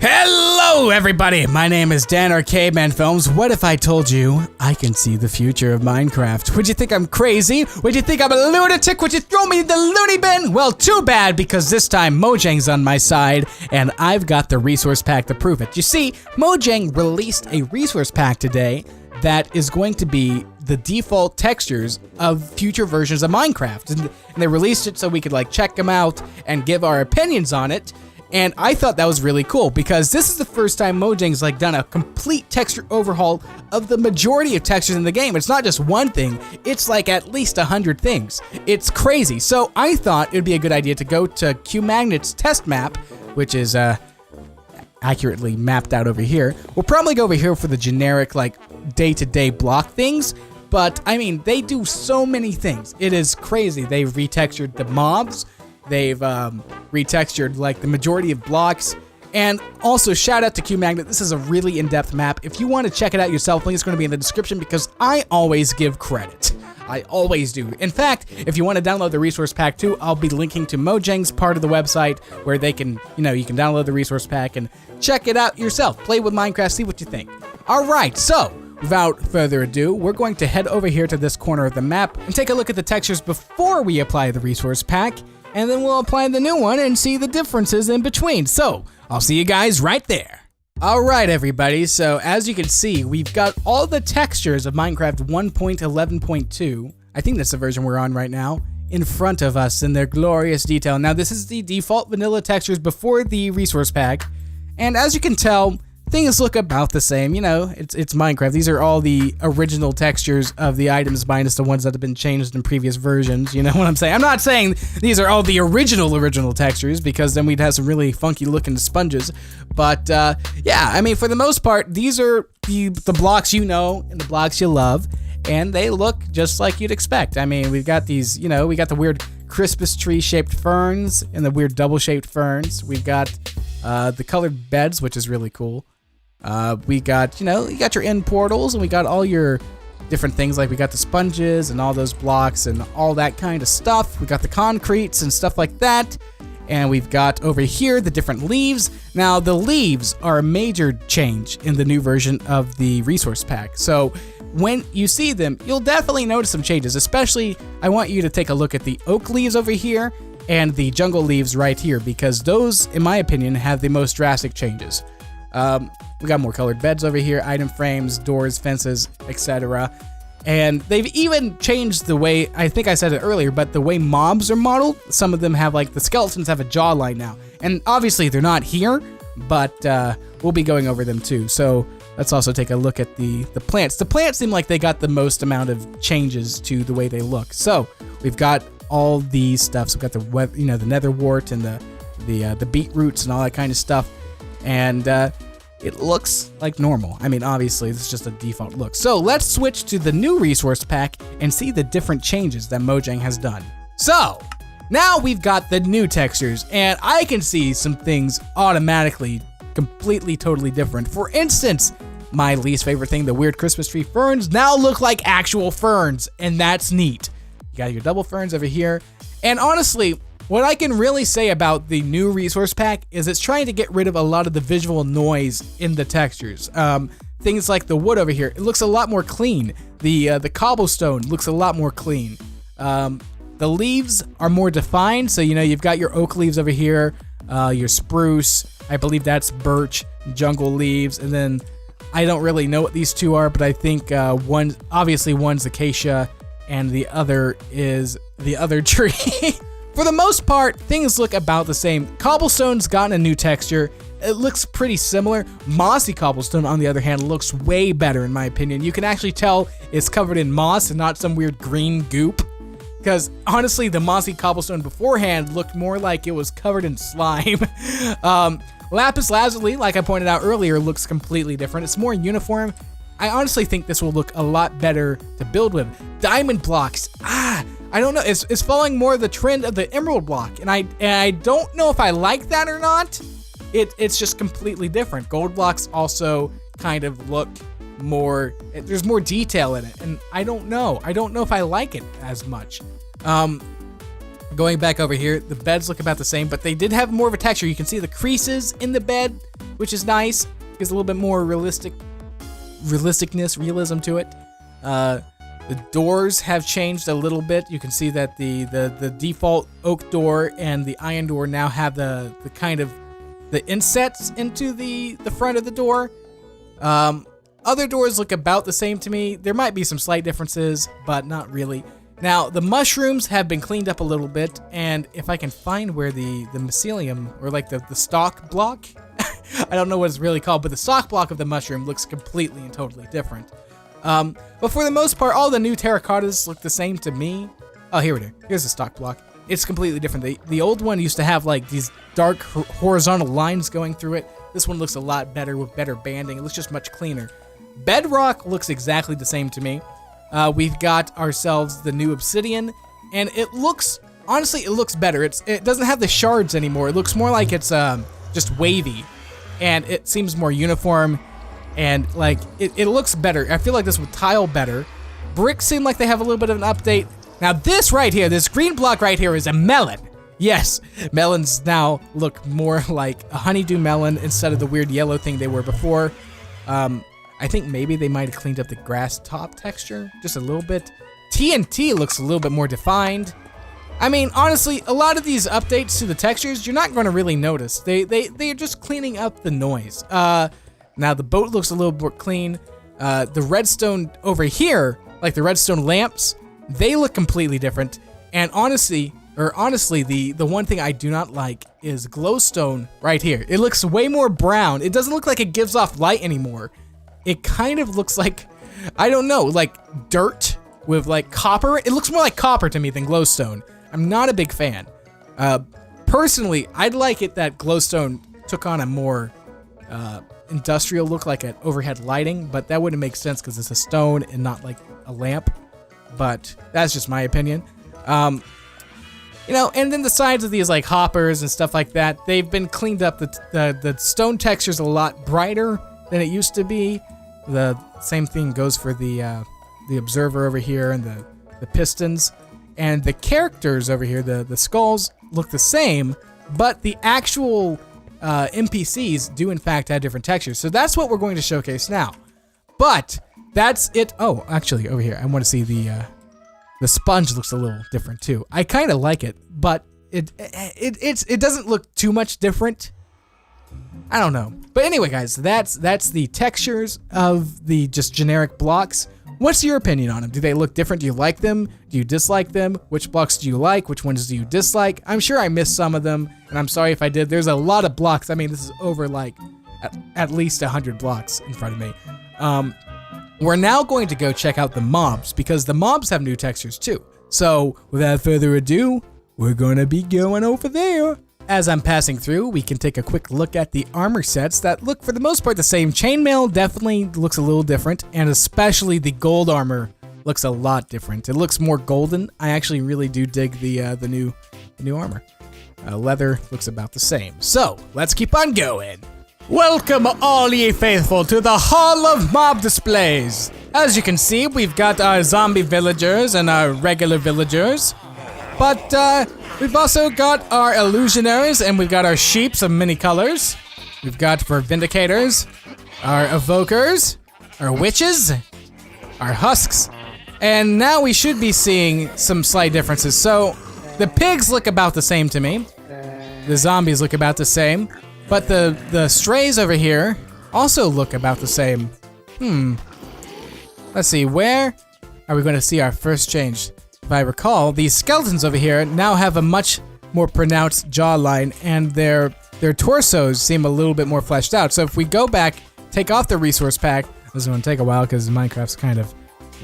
Hello everybody, my name is Dan or CavemanFilms. What if I told you I can see the future of Minecraft? Would you think I'm crazy? Would you think I'm a lunatic? Would you throw me in the loony bin? Well, too bad, because this time Mojang's on my side and I've got the resource pack to prove it. You see, Mojang released a resource pack today that is going to be the default textures of future versions of Minecraft. And they released it so we could check them out and give our opinions on it. And I thought that was really cool because this is the first time Mojang's done a complete texture overhaul of the majority of textures in the game. It's not just one thing, it's at least 100 things. It's crazy. So I thought it would be a good idea to go to CavemanFilms test map, which is accurately mapped out over here. We'll probably go over here for the generic day-to-day block things, but I mean, they do so many things. It is crazy. They've retextured the mobs. They've retextured the majority of blocks. And also shout out to CavemanFilms. This is a really in-depth map. If you want to check it out yourself, link is going to be in the description because I always give credit. I always do. In fact, if you want to download the resource pack too, I'll be linking to Mojang's part of the website where they can, you can download the resource pack and check it out yourself. Play with Minecraft, see what you think. All right, so without further ado, we're going to head over here to this corner of the map and take a look at the textures before we apply the resource pack. And then we'll apply the new one and see the differences in between. So, I'll see you guys right there. Alright everybody, so as you can see, we've got all the textures of Minecraft 1.11.2, I think that's the version we're on right now, in front of us in their glorious detail. Now this is the default vanilla textures before the resource pack, and as you can tell, things look about the same. It's Minecraft. These are all the original textures of the items minus the ones that have been changed in previous versions. You know what I'm saying? I'm not saying these are all the original textures because then we'd have some really funky looking sponges. But yeah, I mean, for the most part, these are the blocks you know and the blocks you love. And they look just like you'd expect. I mean, we've got these, we got the weird Christmas tree shaped ferns and the weird double shaped ferns. We've got the colored beds, which is really cool. We got, you got your end portals and we got all your different things, we got the sponges and all those blocks and all that kind of stuff. We got the concretes and stuff like that. And we've got over here the different leaves. Now, the leaves are a major change in the new version of the resource pack. So when you see them, you'll definitely notice some changes. Especially, I want you to take a look at the oak leaves over here and the jungle leaves right here because those, in my opinion, have the most drastic changes. We got more colored beds over here, item frames, doors, fences, etc. And they've even changed the way, I think I said it earlier, but the way mobs are modeled. Some of them have the skeletons have a jawline now. And obviously they're not here, but we'll be going over them too. So let's also take a look at the plants. The plants seem like they got the most amount of changes to the way they look. So we've got all these stuffs. We've got the nether wart and the beetroots and all that kind of stuff. And it looks like normal. I mean, obviously, this is just a default look. So let's switch to the new resource pack and see the different changes that Mojang has done. So now we've got the new textures, and I can see some things automatically completely, totally different. For instance, my least favorite thing, the weird Christmas tree ferns, now look like actual ferns, and that's neat. You got your double ferns over here, and honestly, what I can really say about the new resource pack is it's trying to get rid of a lot of the visual noise in the textures. Things like the wood over here, it looks a lot more clean. The cobblestone looks a lot more clean. The leaves are more defined, so you've got your oak leaves over here, your spruce, I believe that's birch, jungle leaves, and then I don't really know what these two are, but I think one's acacia and the other is the other tree. For the most part, things look about the same. Cobblestone's gotten a new texture. It looks pretty similar. Mossy cobblestone, on the other hand, looks way better in my opinion. You can actually tell it's covered in moss and not some weird green goop. Because honestly, the mossy cobblestone beforehand looked more like it was covered in slime. Lapis lazuli, like I pointed out earlier, looks completely different. It's more uniform. I honestly think this will look a lot better to build with. Diamond blocks, I don't know. It's following more the trend of the emerald block, and I don't know if I like that or not. It's just completely different. Gold blocks also kind of look more. There's more detail in it, and I don't know. I don't know if I like it as much. Going back over here, the beds look about the same, but they did have more of a texture. You can see the creases in the bed, which is nice. Gives a little bit more realism to it. The doors have changed a little bit. You can see that the default oak door and the iron door now have the kind of the insets into the front of the door. Other doors look about the same to me. There might be some slight differences, but not really. Now, the mushrooms have been cleaned up a little bit, and if I can find where the mycelium, or like the stalk block, I don't know what it's really called, but the stalk block of the mushroom looks completely and totally different. But for the most part, all the new terracottas look the same to me. Oh, here it is. Here's the stalk block. It's completely different. The old one used to have like these dark horizontal lines going through it. This one looks a lot better with better banding. It looks just much cleaner. Bedrock looks exactly the same to me. We've got ourselves the new obsidian, and it looks, honestly, it looks better. It doesn't have the shards anymore. It looks more like it's just wavy, and it seems more uniform, and like it looks better. I feel like this would tile better. Bricks seem like they have a little bit of an update. Now this right here, this green block right here is a melon. Yes, melons now look more like a honeydew melon instead of the weird yellow thing they were before. I think maybe they might have cleaned up the grass top texture just a little bit. TNT looks a little bit more defined. I mean, honestly, a lot of these updates to the textures, you're not going to really notice. They're just cleaning up the noise. Now the boat looks a little more clean. The redstone over here, like the redstone lamps, they look completely different. And honestly, the one thing I do not like is glowstone right here. It looks way more brown. It doesn't look like it gives off light anymore. It kind of looks like, I don't know, like dirt with like copper. It looks more like copper to me than glowstone. I'm not a big fan. Personally, I'd like it that glowstone took on a more industrial look, like an overhead lighting, but that wouldn't make sense because it's a stone and not like a lamp. But that's just my opinion. You know, and then the sides of these like hoppers and stuff like that, they've been cleaned up. The stone texture's a lot brighter than it used to be. The same thing goes for the observer over here and the pistons. And the characters over here, the skulls, look the same, but the actual NPCs do in fact have different textures. So that's what we're going to showcase now. But that's it. Oh, actually over here, I want to see the sponge looks a little different too. I kind of like it, but it doesn't look too much different. I don't know. But anyway, guys, that's the textures of the just generic blocks. What's your opinion on them? Do they look different? Do you like them? Do you dislike them? Which blocks do you like? Which ones do you dislike? I'm sure I missed some of them, and I'm sorry if I did. There's a lot of blocks. I mean, this is over like at least 100 blocks in front of me. We're now going to go check out the mobs, because the mobs have new textures too. So without further ado, we're gonna be going over there. As I'm passing through, we can take a quick look at the armor sets that look for the most part the same. Chainmail definitely looks a little different, and especially the gold armor looks a lot different. It looks more golden. I actually really do dig the new armor. Leather looks about the same. So let's keep on going. Welcome all ye faithful to the Hall of Mob Displays. As you can see, we've got our zombie villagers and our regular villagers. But we've also got our illusionaries, and we've got our sheeps of many colors. We've got for vindicators, our evokers, our witches, our husks, and now we should be seeing some slight differences. So the pigs look about the same to me. The zombies look about the same. But the strays over here also look about the same. Let's see, where are we going to see our first change? If I recall, these skeletons over here now have a much more pronounced jawline, and their torsos seem a little bit more fleshed out. So if we go back, take off the resource pack, this is going to take a while because Minecraft's kind of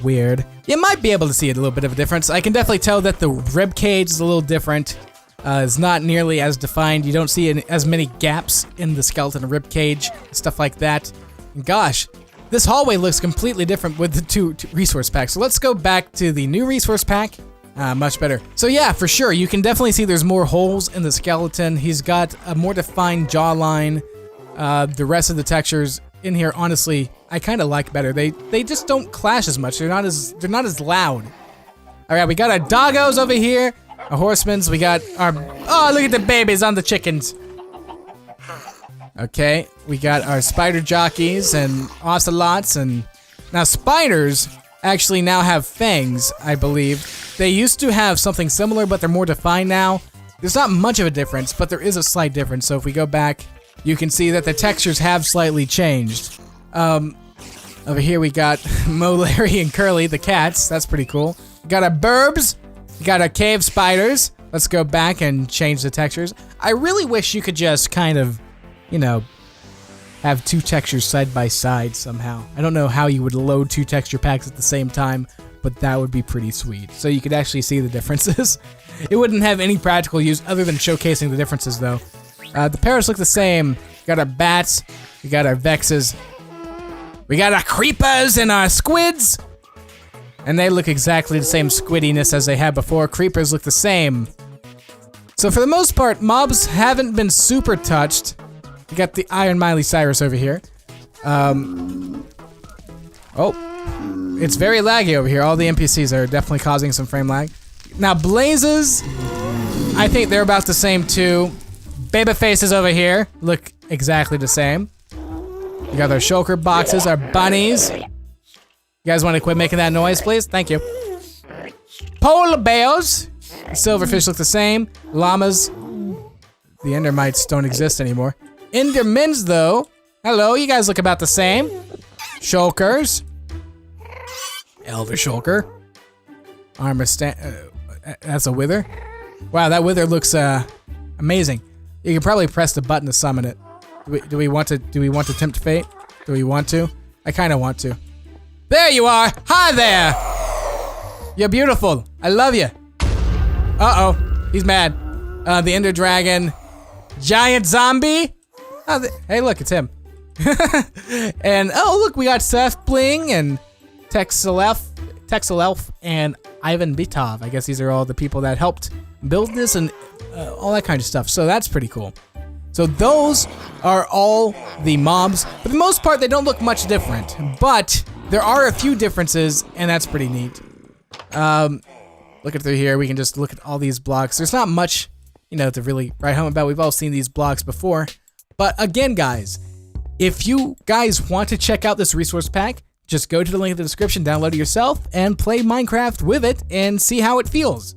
weird. You might be able to see a little bit of a difference. I can definitely tell that the rib cage is a little different. It's not nearly as defined. You don't see as many gaps in the skeleton rib cage, stuff like that. And gosh, this hallway looks completely different with the two resource packs. So let's go back to the new resource pack. Much better. So yeah, for sure, you can definitely see there's more holes in the skeleton. He's got a more defined jawline. The rest of the textures in here, honestly, I kind of like better. They just don't clash as much. They're not as loud. All right, we got our doggos over here. our horsemans. We got our, oh, look at the babies on the chickens. Okay, we got our spider jockeys and ocelots, and now spiders actually now have fangs, I believe. They used to have something similar, but they're more defined now. There's not much of a difference, but there is a slight difference. So if we go back, you can see that the textures have slightly changed. Over here we got Mo, Larry, and Curly, the cats. That's pretty cool. We got our burbs. We got our cave spiders. Let's go back and change the textures. I really wish you could just kind of, you know, have two textures side by side somehow. I don't know how you would load two texture packs at the same time, but that would be pretty sweet. So you could actually see the differences. It wouldn't have any practical use other than showcasing the differences though. The parrots look the same. We got our bats. We got our vexes. We got our creepers and our squids. And they look exactly the same squiddiness as they had before. Creepers look the same. So for the most part, mobs haven't been super touched. We got the Iron Miley Cyrus over here. Oh, it's very laggy over here. All the NPCs are definitely causing some frame lag. Now blazes, I think they're about the same too. Baby faces over here look exactly the same. We got our shulker boxes, our bunnies. You guys want to quit making that noise, please? Thank you. Polar bears. Silverfish look the same. Llamas. The endermites don't exist anymore. Endermans, though. Hello, you guys look about the same. Shulkers. Elder shulker. Armor that's a wither. Wow, that wither looks amazing. You can probably press the button to summon it. Do we want to tempt fate? Do we want to? I kind of want to. There you are. Hi there. You're beautiful. I love you. Uh-oh. He's mad. The Ender Dragon. Giant zombie. Oh, hey, look, it's him. And, oh, look, we got Seth Bling and Texelelf and Ivan Bitov. I guess these are all the people that helped build this and all that kind of stuff. So that's pretty cool. So those are all the mobs. For the most part, they don't look much different, but there are a few differences, and that's pretty neat. Looking through here, we can just look at all these blocks. There's not much, you know, to really write home about. We've all seen these blocks before. But again, guys, if you guys want to check out this resource pack, just go to the link in the description, download it yourself, and play Minecraft with it and see how it feels.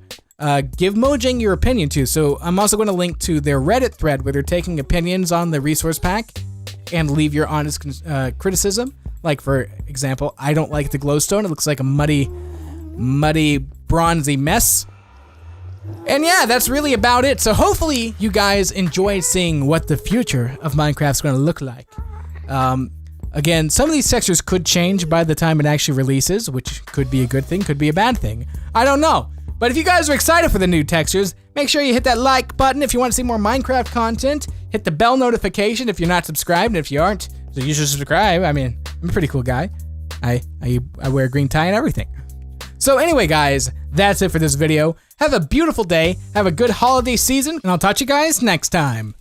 Give Mojang your opinion too. So I'm also going to link to their Reddit thread where they're taking opinions on the resource pack and leave your honest criticism. Like, for example, I don't like the glowstone. It looks like a muddy, bronzy mess. And yeah, that's really about it. So hopefully you guys enjoyed seeing what the future of Minecraft's going to look like. Again, some of these textures could change by the time it actually releases, which could be a good thing, could be a bad thing. I don't know. But if you guys are excited for the new textures, make sure you hit that like button if you want to see more Minecraft content. Hit the bell notification if you're not subscribed, and if you aren't, so you should subscribe. I mean, I'm a pretty cool guy. I wear a green tie and everything. So anyway, guys, that's it for this video. Have a beautiful day, have a good holiday season, and I'll talk to you guys next time.